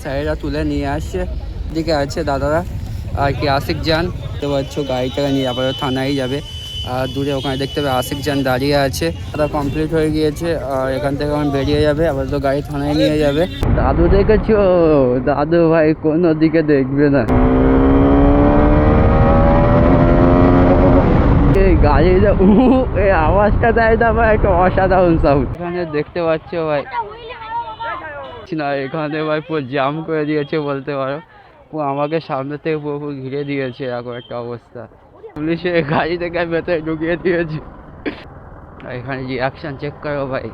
স্যারেরা তুলে নিয়ে আসছে। এদিকে আছে দাদারা আর কি আশিক জান দেখতে পাচ্ছ, গাড়িটাকে নিয়ে আবার থানায় যাবে। আর দূরে ওখানে দেখতে পাবে আশিক জান দাঁড়িয়ে আছে। তারা কমপ্লিট হয়ে গিয়েছে আর এখান থেকে এখন বেরিয়ে যাবে, আবার তো গাড়ি থানায় নিয়ে যাবে। দাদু দেখেছো? দাদু ভাই কোনো দিকে দেখবে না, গাড়ির এই আওয়াজটা দেয় না ভাই, একটা অসাধারণ সাউন্ড। এখানে দেখতে পাচ্ছ ভাই না, এখানে ভাই পুরো জাম করে দিয়েছে বলতে পারো। আমাকে সামনে থেকে পুরো ঘিরে দিয়েছে, এরকম একটা অবস্থা। পুলিশে গাড়ি থেকে ভেতরে ঢুকিয়ে দিয়েছে। এখানে রিয়াকশন চেক করো ভাই।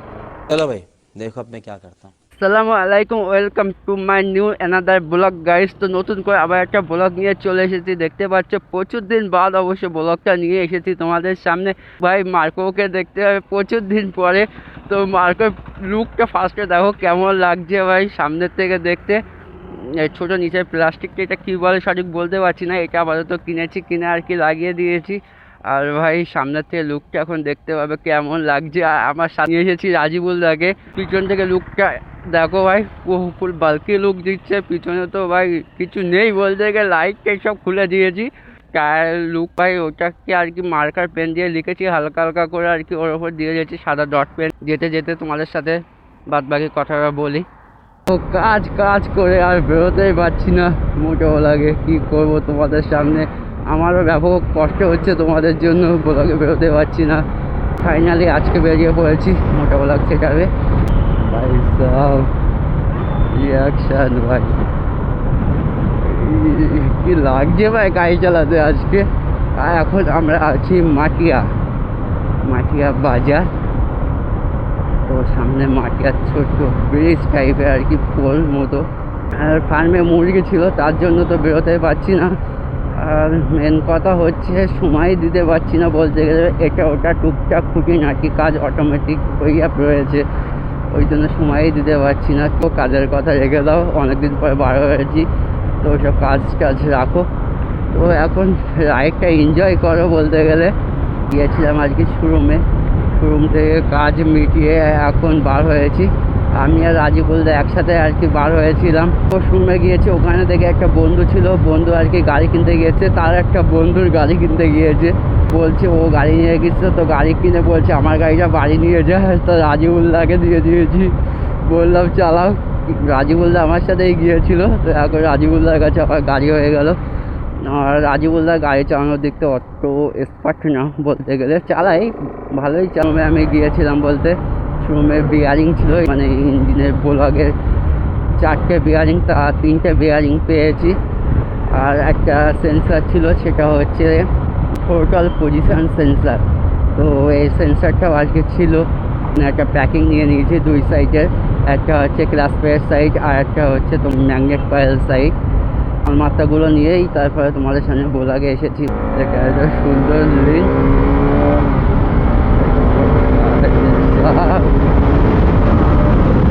চলো ভাই দেখো আপনি কি করতে। আসসালামু আলাইকুম, welcome to my new another blog guys. তো নতুন করে আবার একটা ব্লগ নিয়ে চলে এসেছি। দেখতে পাচ্ছ প্রচুর দিন বাদ অবশ্য ব্লগটা নিয়ে এসেছি তোমাদের সামনে। ভাই মার্কোকে দেখতে হবে প্রচুর দিন পরে। তো মার্কোর লুকটা ফার্স্টে দেখো কেমন লাগছে ভাই সামনের থেকে দেখতে। ছোটো নিচের প্লাস্টিকটা এটা কী বলে সঠিক বলতে পারছি না। এটা আপাতত কিনেছি, কিনে আর কি লাগিয়ে দিয়েছি। আর ভাই সামনের থেকে লুকটা এখন দেখতে পাবে কেমন লাগছে। আর আমার সামনে এসেছি রাজিবুলদাকে, পিছন থেকে লুকটা দেখো ভাই, ফুল বাল্কি লুক দিচ্ছে। পিছনে তো ভাই কিছু নেই বলতে গেলে, লাইটটা সব খুলে দিয়েছি। টায়ার লুক ভাই ওটাকে আর কি মার্কার পেন দিয়ে লিখেছি হালকা হালকা করে আর কি, ওর ওপর দিয়ে দিয়েছি সাদা ডট পেন। যেতে যেতে তোমাদের সাথে বাদ বাকি কথাটা বলি। তো কাজ করে আর বেরোতেই পারছি না, মোটেও লাগে। কি করব তোমাদের সামনে, আমারও ব্যাপক কষ্ট হচ্ছে তোমাদের জন্য, ব্লগে বেরোতে পারছি না। ফাইনালি আজকে বেরিয়ে পড়েছি, মোটা ব্লগ শেখাবে ভাই। সব রিয়াকশান ভাই, কি লাগছে ভাই গাড়ি চালাতে আজকে। আর এখন আমরা আছি মাটিয়া বাজার। তো সামনে মাটিয়ার ছোট্ট ব্রিজ টাইপের আর কি, পোল মতো। আর ফার্মে মুরগি ছিল, তার জন্য তো বেরোতে পারছি না। আর মেন কথা হচ্ছে সময় দিতে পারছি না বলতে গেলে। এটা ওটা টুকটাক খুঁটিনাটি কাজ অটোমেটিক হইয়া রয়েছে, ওই জন্য সময়ই দিতে পারছি না। তো কাজের কথা রেখে দাও, অনেকদিন পরে বার হয়েছি, তো ওসব কাজ রাখো। তো এখন রাইডটা এনজয় করো বলতে গেলে। গিয়েছিলাম আজকে শোরুম থেকে কাজ মিটিয়ে এখন বার হয়েছি। আমি আর রাজিবুলদা একসাথে আর কি বার হয়েছিলাম। ও শোরুমে গিয়েছে, ওখানে থেকে একটা বন্ধু ছিল, বন্ধু আর কি গাড়ি কিনতে গিয়েছে, তার একটা বন্ধুর গাড়ি কিনতে গিয়েছে। বলছে ও গাড়ি নিয়ে গেছে, তো গাড়ি কিনে বলছে আমার গাড়িটা বাড়ি নিয়ে যায়। তো রাজিবুলদাকে দিয়ে দিয়েছি, বললাম চালাও। রাজিবুলদা আমার সাথেই গিয়েছিল, তো এখন রাজিবুলদার কাছে আমার গাড়ি হয়ে গেল। আর রাজিবুলদার গাড়ি চালানোর দিক থেকে অত এক্সপার্ট না বলতে গেলে, চালাই ভালোই চালাবে। আমি গিয়েছিলাম বলতে শোরুমে বিয়ারিং ছিল, মানে ইঞ্জিনের ব্লগের 4টে বিয়ারিং, তা 3টে বিয়ারিং পেয়েছি। আর একটা সেন্সার ছিল, সেটা হচ্ছে টোটাল পজিশন সেন্সার। তো এই সেন্সারটাও আজকে ছিল। একটা প্যাকিং নিয়ে নিয়েছি 2 সাইডের, একটা হচ্ছে ক্লাস পেয়ার সাইড আর একটা হচ্ছে তো ম্যাগনেট কয়েল সাইড। মাত্রাগুলো নিয়েই তারপরে তোমাদের সামনে ব্লগে এসেছি। এটা একটা সুন্দর লিঙ্ক,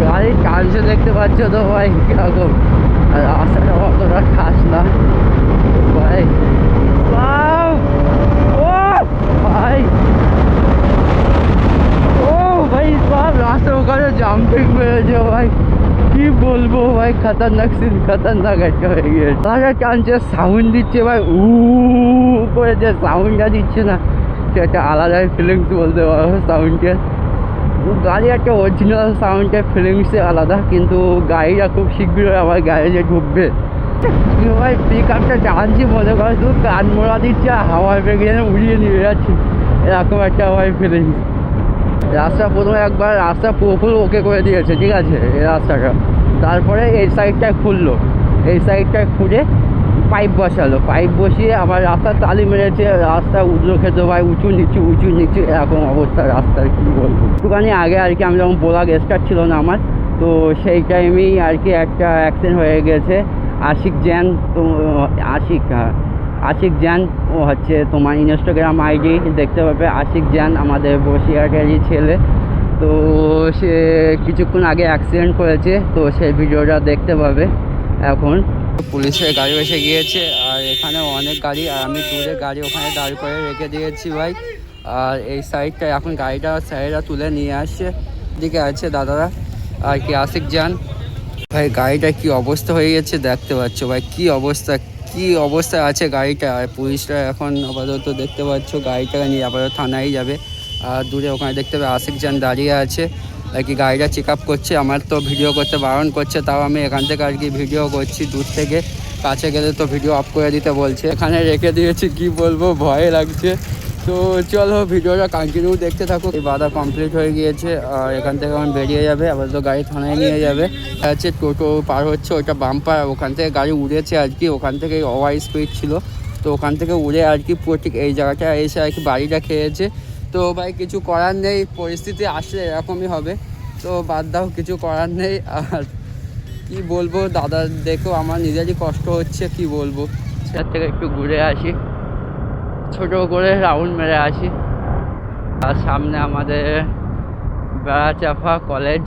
গাড়ির কাজও দেখতে পাচ্ছ তো ভাই কিরকম। আর রাস্তাটা অতটা খাস না ভাই। ও ভাই, ভাই সব রাস্তার ওখানে জাম্পিং মেরেছে ভাই, কি বলবো ভাই, খতরনাক সিন, খতরনাক একটা হয়ে গিয়েছে। তারা টানছে, সাউন্ড দিচ্ছে ভাই, করে যে সাউন্ডটা দিচ্ছে না, সেটা আলাদাই ফিলিংস বলতে পারো সাউন্ডের। গাড়ি একটা অরিজিনাল সাউন্ডের ফিলিংসে আলাদা, কিন্তু গাড়িটা খুব শীঘ্রই আমার গ্যারেজে ঢুকবে ভাই। পিক আপটা টানছি মনে করো শুধু কান মোড়া দিচ্ছে, হাওয়ার বেগে উড়িয়ে নিয়ে যাচ্ছি, এরকম একটা ভাই ফিলিংস। রাস্তা প্রথমে একবার রাস্তা পুরোপুরি ওকে করে দিয়েছে, ঠিক আছে এই রাস্তাটা। তারপরে এই সাইডটায় খুললো, এই সাইডটায় খুঁড়ে পাইপ বসালো, পাইপ বসিয়ে আবার রাস্তার তালি মেরেছে। রাস্তা উঠলো খেতে ভাই, উঁচু নিচু এরকম অবস্থা রাস্তার, কী বলবো। একটুখানি আগে আর কি আমি যখন ব্লগ স্টার্ট ছিল না আমার, তো সেই টাইমেই আর কি একটা অ্যাক্সিডেন্ট হয়ে গেছে। আশিক জ্যান, তো আশিক জ্যান, ও হচ্ছে তোমার ইনস্টাগ্রাম আইডি দেখতে পাবে, আশিক জ্যান আমাদের বসিরহাটেরই ছেলে। তো সে কিছুক্ষণ আগে অ্যাক্সিডেন্ট করেছে, তো সেই ভিডিওটা দেখতে পাবে। এখন পুলিশের গাড়ি এসে গিয়েছে, আর এখানে অনেক গাড়ি, আর আমি দূরে গাড়ি ওখানে দাঁড় করে রেখে দিয়েছি ভাই। আর এই সাইডটা এখন গাড়িটা স্যারেরা তুলে নিয়ে আসছে। এদিকে আছে দাদারা আর কি আশিক জান, ভাই গাড়িটা কি অবস্থা হয়ে গেছে দেখতে পাচ্ছ ভাই, কি অবস্থায় আছে গাড়িটা। আর পুলিশরা এখন আপাতত দেখতে পাচ্ছ গাড়িটাকে নিয়ে আপাতত থানায় যাবে। আর দূরে ওখানে দেখতে পাবে আশিক জান দাঁড়িয়ে আছে আর কি গাড়িটা চেক আপ করছে। আমার তো ভিডিও করতে বারণ করছে, তাও আমি এখান থেকে আর কি ভিডিও করছি দূর থেকে। কাছে গেলে তো ভিডিও অফ করে দিতে বলছে, এখানে রেখে দিয়েছি, কি বলবো ভয় লাগছে। তো চলো ভিডিওটা কন্টিনিউ দেখতে থাকো। এই বাধা কমপ্লিট হয়ে গিয়েছে আর এখান থেকে এখন বেরিয়ে যাবে, আবার তো গাড়ি থানায় নিয়ে যাবে। আছে টোটো পার হচ্ছে, ওইটা বাম্পার, ওখান থেকে গাড়ি উড়েছে আর কি, ওখান থেকে ওভার স্পিড ছিল, তো ওখান থেকে উড়ে আর কি পুরো ঠিক এই জায়গাটা এসে আর কি বাড়িটা খেয়েছে। তো ভাই কিছু করার নেই, পরিস্থিতি আসলে এরকমই হবে, তো বাদ দাও, কিছু করার নেই। আর কি বলবো দাদা, দেখো আমার নিজেরই কষ্ট হচ্ছে, কি বলবো। সেটার থেকে একটু ঘুরে আসি, ছোটো করে রাউন্ড মেরে আসি। আর সামনে আমাদের বেড়াচাপা কলেজ,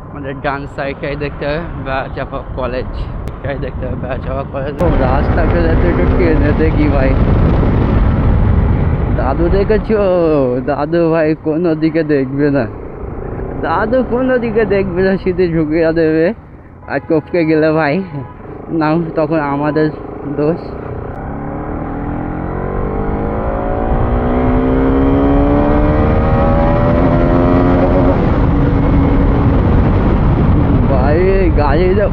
আমাদের ডান সাইডটাই দেখতে হবে বেড়াচাপা কলেজ, এটাই দেখতে হবে বেড়াচাপা কলেজ। রাস্তাটা একটু ট্রেনে দেখি ভাই। দাদু দেখেছো? দাদু ভাই কোনো দিকে দেখবে না, দাদু কোনো দিকে দেখবে না, সিধে ঢুকিয়ে দেবে। আর টপকে গেলে ভাই না, তখন আমাদের দোষ। গাড়িটা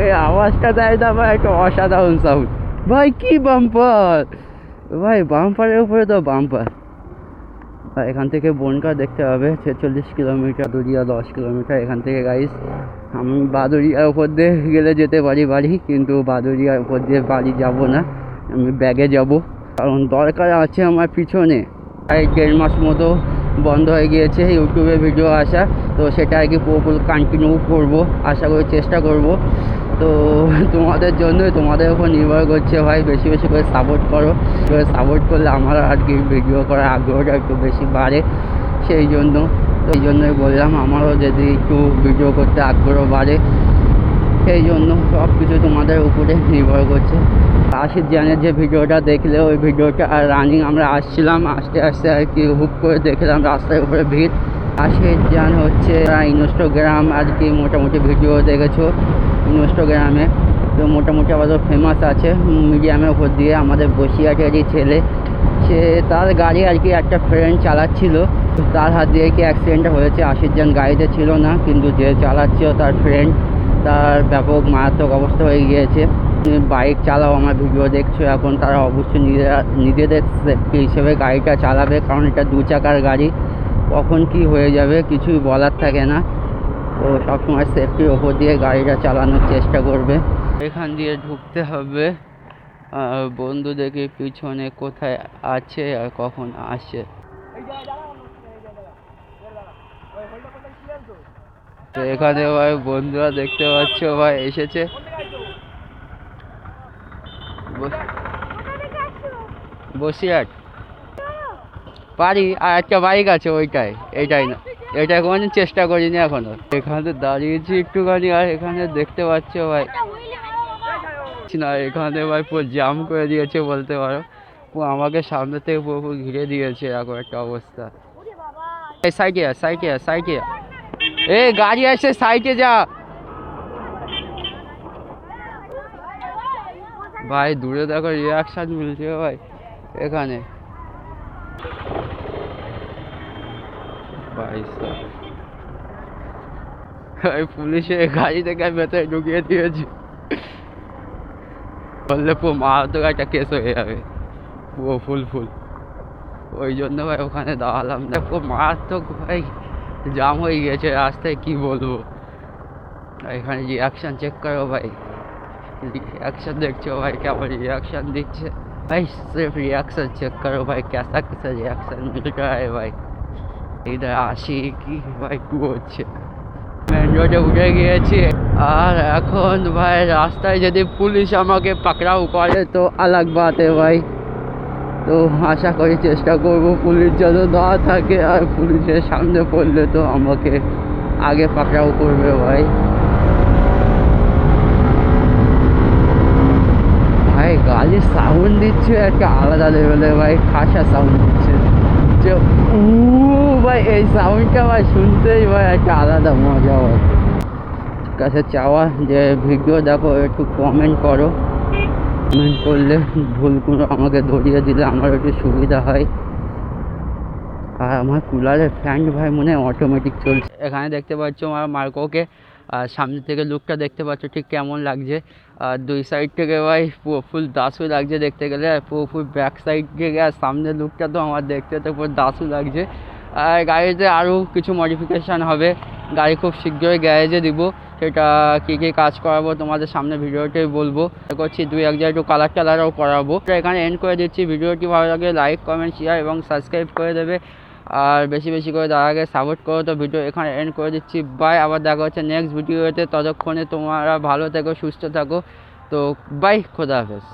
এই আওয়াজটা দেয় না ভাই, একটা অসাধারণ সাউন্ড ভাই। কি বাম্পার ভাই, বাম্পারের উপরে তো বাম্পার। এখান থেকে বনকা দেখতে হবে 46 কিলোমিটার, বাদুরিয়া 10 কিলোমিটার এখান থেকে গাইস। আমি বাদুরিয়ার উপর দিয়ে গেলে যেতে পারি বাড়ি, কিন্তু বাদুরিয়ার উপর দিয়ে বাড়ি যাব না, আমি ব্যাগে যাব, কারণ দরকার আছে আমার পিছনে। প্রায় 1.5 মাস মতো বন্ধ হয়ে গিয়েছে ইউটিউবে ভিডিও আসা, তো সেটা আর কি পুরোপুরি কন্টিনিউ করবো, আশা করি চেষ্টা করব। তো তোমাদের জন্যই, তোমাদের উপর নির্ভর করছে ভাই, বেশি বেশি করে সাপোর্ট করো। সাপোর্ট করলে আমার আর কি ভিডিও করার আগ্রহটা একটু বেশি বাড়ে, সেই জন্য। তো এই জন্যই বললাম, আমারও যদি একটু ভিডিও করতে আগ্রহ বাড়ে, সেই জন্য সব কিছু তোমাদের উপরে নির্ভর করছে। আশিক জানের যে ভিডিওটা দেখলে, ওই ভিডিওটা আর রানিং আমরা আসছিলাম, আস্তে আস্তে আর কি হুপ করে দেখলাম রাস্তার উপরে ভিড়। আশিক জান হচ্ছে ইনস্টাগ্রাম আর কি মোটামুটি ভিডিও দেখেছো ইনস্টাগ্রামে, তো মোটামুটি আবার ফেমাস আছে মিডিয়ামের উপর দিয়ে। আমাদের বসিরহাটেরই ছেলে, সে তার গাড়ি আর কি একটা ফ্রেন্ড চালাচ্ছিল, তার হাত দিয়ে কি অ্যাক্সিডেন্টটা হয়েছে। আশিক জান গাড়িতে ছিল না, কিন্তু যে চালাচ্ছিল তার ফ্রেন্ড, তার ব্যাপক মারাত্মক অবস্থা হয়ে গিয়েছে। বাইক চালাও, আমার ভিডিও দেখছো এখন, তারা অবশ্যই নিজেদের সেফটি হিসেবে গাড়িটা চালাবে, কারণ এটা 2 চাকার গাড়ি, কখন কি হয়ে যাবে কিছুই বলার থাকে না। তো সবসময় সেফটির ওপর দিয়ে গাড়িটা চালানোর চেষ্টা করবে। এখান দিয়ে ঢুকতে হবে, বন্ধু দেখে পিছনে কোথায় আছে আর কখন আসে। তো এখানে ভাই বন্ধুরা দেখতে পাচ্ছ ভাই এসেছে, বসিরহাট পারি। আর একটা বাইক আছে ওইটাই, এইটাই না, এইটাই কোনোদিন চেষ্টা করিনি এখনো। এখানে দাঁড়িয়েছি একটুখানি, আর এখানে দেখতে পাচ্ছ ভাই না, এখানে ভাই পুরো জাম করে দিয়েছে বলতে পারো, আমাকে সামনে থেকে পুরো ঘিরে দিয়েছে, এরকম একটা অবস্থা। সাইডে এ গাড়ি আসছে, সাইডে যা ভাই। দূরে দেখো রিয়াকশন মিলছে ভাই এখানে ভাই। পুলিশে গাড়ি থেকে ভেতরে ঢুকিয়ে দিয়েছি, বললে পুরো মারাত্মক একটা কেস হয়ে যাবে, পুরো ফুল। ওই জন্য ভাই ওখানে দাঁড়ালাম না, পুরো মারাত্মক ভাই জাম হয়ে গিয়েছে রাস্তায়, কি বলবো। এখানে রিয়াকশান চেক করো ভাই, রিয়াকশান দেখছো ভাই কেমন রিয়াকশান দিচ্ছে ভাই, সির্ফ রিয়াকশান চেক করো ভাই, कैसा রিয়াকশান মিল रहा है ভাই। इधर আসি কি ভাই কি হচ্ছে। মেন রোডে উঠে গিয়েছি, আর এখন ভাই রাস্তায় যদি পুলিশ আমাকে পাকড়াও করে তো আলাগ বাত ভাই। তো আশা করি চেষ্টা করব পুলিশ যেন না থাকে, আর পুলিশের সামনে পড়লে তো আমাকে আগে পাকড়াও করবে ভাই। ভাই গাড়ির সাউন্ড দিচ্ছে একটা আলাদা লেভেলের ভাই, খাসা সাউন্ড দিচ্ছে যে ভাই, এই সাউন্ডটা ভাই শুনতেই ভাই একটা আলাদা মজা হয়। কাছে চাওয়া যে ভিডিও দেখো একটু কমেন্ট করো, কমেন্ট করলে ভুলগুলো আমাকে ধরিয়ে দিলে আমার একটু সুবিধা হয়। আর আমার কুলারের ফ্যান ভাই মনে হয় অটোমেটিক চলছে। এখানে দেখতে পাচ্ছ আমার মার্কোকে, আর সামনে থেকে লুকটা দেখতে পাচ্ছ ঠিক কেমন লাগছে। আর দুই সাইড থেকে ভাই পুরো ফুল দাসু লাগছে দেখতে গেলে, আর পুরো ফুল ব্যাক সাইড থেকে আর সামনের লুকটা তো আমার দেখতে তো পুরো দাসু লাগছে। আর গাড়িতে আরও কিছু মডিফিকেশান হবে, গাড়ি খুব শীঘ্রই গ্যারেজে দিব, সেটা কী কী কাজ করাবো তোমাদের সামনে ভিডিওতেই বলবো। করছি 2-1 জায়গায় একটু কালার টালারও করাবো। এখানে এন্ড করে দিচ্ছি। ভিডিওটি ভালো লাগে লাইক কমেন্ট শেয়ার এবং সাবস্ক্রাইব করে দেবে, আর বেশি বেশি করে তার আগে সাপোর্ট করো। তো ভিডিও এখানে এন্ড করে দিচ্ছি, বাই। আবার দেখা হচ্ছে নেক্সট ভিডিওতে, ততক্ষণে তোমরা ভালো থেকো সুস্থ থাকো। তো বাই, খোদা হাফেজ।